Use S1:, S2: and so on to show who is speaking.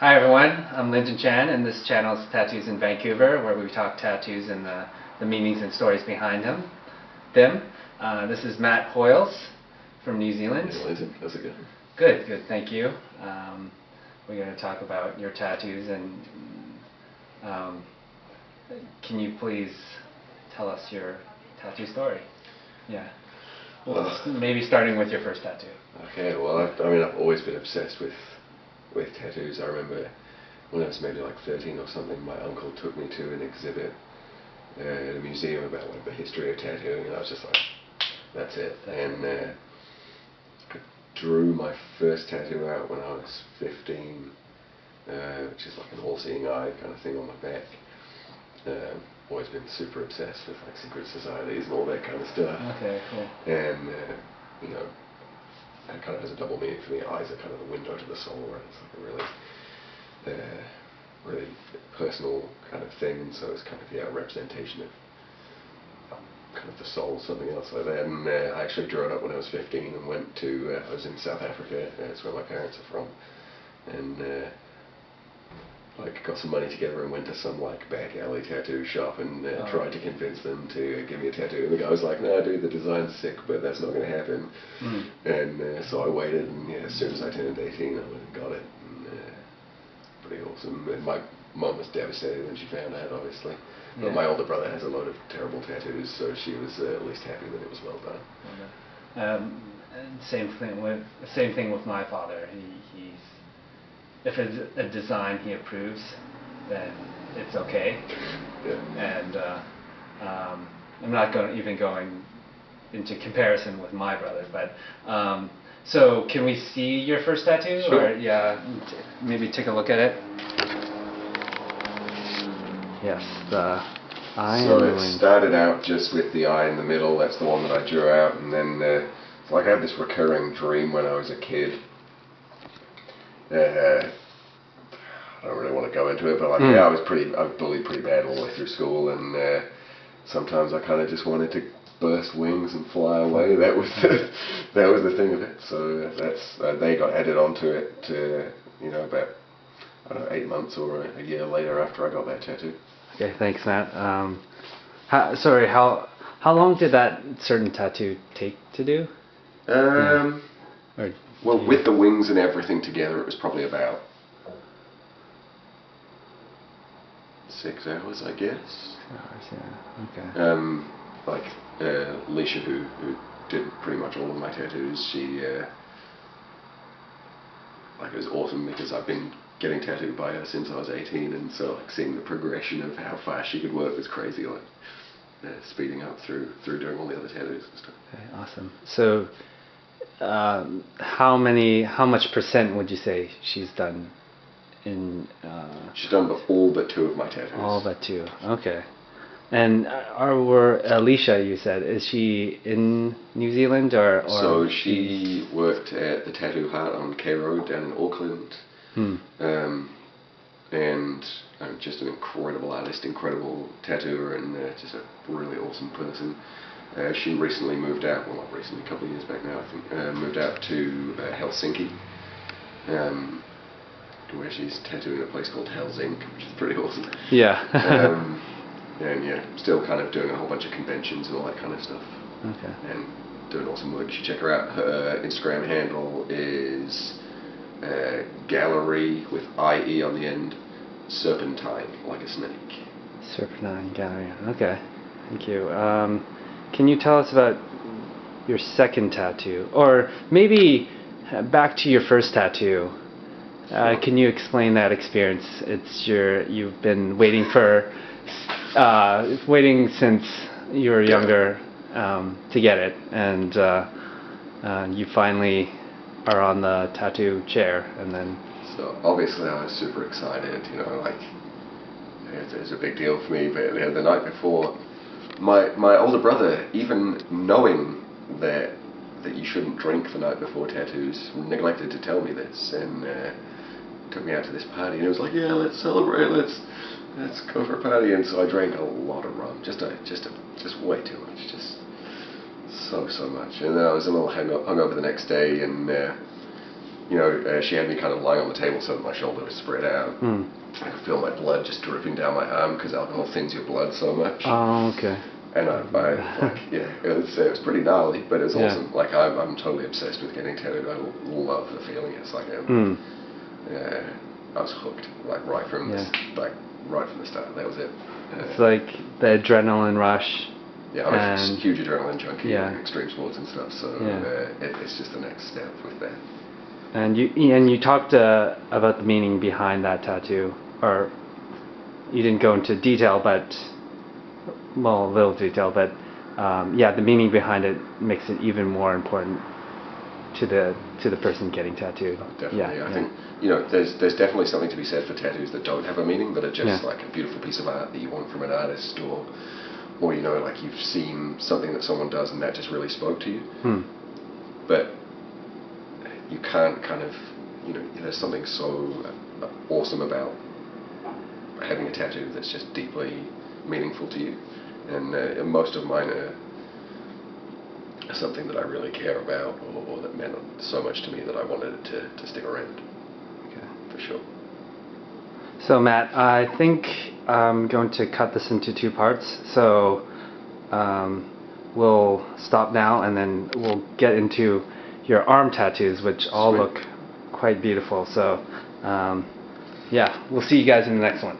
S1: Hi everyone, I'm Lyndon Chan, and this channel is Tattoos in Vancouver, where we talk tattoos and the meanings and stories behind them. This is Matt Hoyles from New Zealand.
S2: Hey Lyndon, how's it going?
S1: Good, good, thank you. We're going to talk about your tattoos, and can you please tell us your tattoo story? Yeah. Well, maybe starting with your first tattoo.
S2: Okay, well I've always been obsessed with tattoos. I remember when I was maybe like 13 or something, my uncle took me to an exhibit at a museum about like the history of tattooing, and I was just like, that's it. And I drew my first tattoo out when I was 15, which is like an all-seeing eye kind of thing on my back. Always been super obsessed with like secret societies and all that kind of stuff.
S1: Okay, cool.
S2: And you know, it kind of has a double meaning for me. Eyes are kind of the window to the soul, right? It's like a really personal kind of thing. So it's kind of a representation of kind of the soul, something else like that. And I actually drew it up when I was 15 and went to. I was in South Africa. That's where my parents are from, and like got some money together and went to some like back alley tattoo shop and tried to convince them to give me a tattoo. And the guy was like, "No, dude, the design's sick, but that's not going to happen." And so I waited, and as soon as I turned 18, I went and got it. And, pretty awesome. And my mum was devastated when she found out, obviously. But my older brother has a load of terrible tattoos, so she was at least happy that it was well done.
S1: Same thing with my father. He's if it's a design he approves, then it's okay.
S2: Yeah.
S1: And I'm not even going into comparison with my brother, but so can we see your first tattoo?
S2: Sure.
S1: Or maybe take a look at it. Yes, the eye.
S2: So it started out just with the eye in the middle. That's the one that I drew out, and then it's like I had this recurring dream when I was a kid. I don't really want to go into it, but like I was bullied pretty bad all the way through school, and sometimes I kind of just wanted to burst wings and fly away. That was the thing of it. So that's they got added onto it, about I don't know, 8 months or a year later after I got that tattoo.
S1: Okay, thanks, Matt. How long did that certain tattoo take to do?
S2: Well, with the wings and everything together, it was probably about 6 hours, I guess.
S1: 6 hours, yeah. Okay.
S2: Like Leisha, who did pretty much all of my tattoos, she like it was awesome because I've been getting tattooed by her since I was 18, and so like seeing the progression of how fast she could work was crazy. Like speeding up through doing all the other tattoos and stuff.
S1: Okay, awesome. So, how much percent would you say she's done in?
S2: She's done all but 2 of my tattoos.
S1: All but 2. Okay. And Alicia, you said, is she in New Zealand or?
S2: So she worked at the Tattoo Hut on K Road down in Auckland. And just an incredible artist, incredible tattooer, and just a really awesome person. She recently moved out, well not recently, a couple of years back now I think, moved out to Helsinki, where she's tattooing a place called Hell's Inc, which is pretty awesome.
S1: Yeah.
S2: And still kind of doing a whole bunch of conventions and all that kind of stuff.
S1: Okay.
S2: And doing awesome work. You should check her out. Her Instagram handle is gallery with IE on the end, serpentine, like a snake.
S1: Serpentine gallery. Okay. Thank you. Can you tell us about your second tattoo, or maybe back to your first tattoo? Can you explain that experience? You've been waiting since you were younger to get it, and you finally are on the tattoo chair, and then.
S2: So obviously I was super excited, like it was a big deal for me. But the night before, my older brother, even knowing that you shouldn't drink the night before tattoos, neglected to tell me this, and took me out to this party, and it was like, yeah, let's celebrate, let's go for a party. And so I drank a lot of rum, just way too much, just so much. And then I was a little hungover the next day, and she had me kind of lying on the table so that my shoulder was spread out. I could feel my blood just dripping down my arm because alcohol thins your blood so much.
S1: Oh, okay.
S2: And it was pretty gnarly, but it was awesome. Like I'm totally obsessed with getting tattooed. I love the feeling. It's like I was hooked, like right from the start. That was it.
S1: It's like the adrenaline rush.
S2: Yeah, I'm a huge adrenaline junkie,
S1: Yeah.
S2: extreme sports and stuff. So it's just the next step with that.
S1: And you talked about the meaning behind that tattoo, or you didn't go into detail, but a little detail, but the meaning behind it makes it even more important to the person getting tattooed.
S2: Oh, definitely, I think there's definitely something to be said for tattoos that don't have a meaning, that are just like a beautiful piece of art that you want from an artist, or like you've seen something that someone does and that just really spoke to you. But you can't kind of, there's something so awesome about having a tattoo that's just deeply meaningful to you. And most of mine are something that I really care about, or that meant so much to me that I wanted it to stick around.
S1: Okay.
S2: For sure.
S1: So Matt, I think I'm going to cut this into 2 parts. So we'll stop now, and then we'll get into your arm tattoos, which all look quite beautiful. So we'll see you guys in the next one.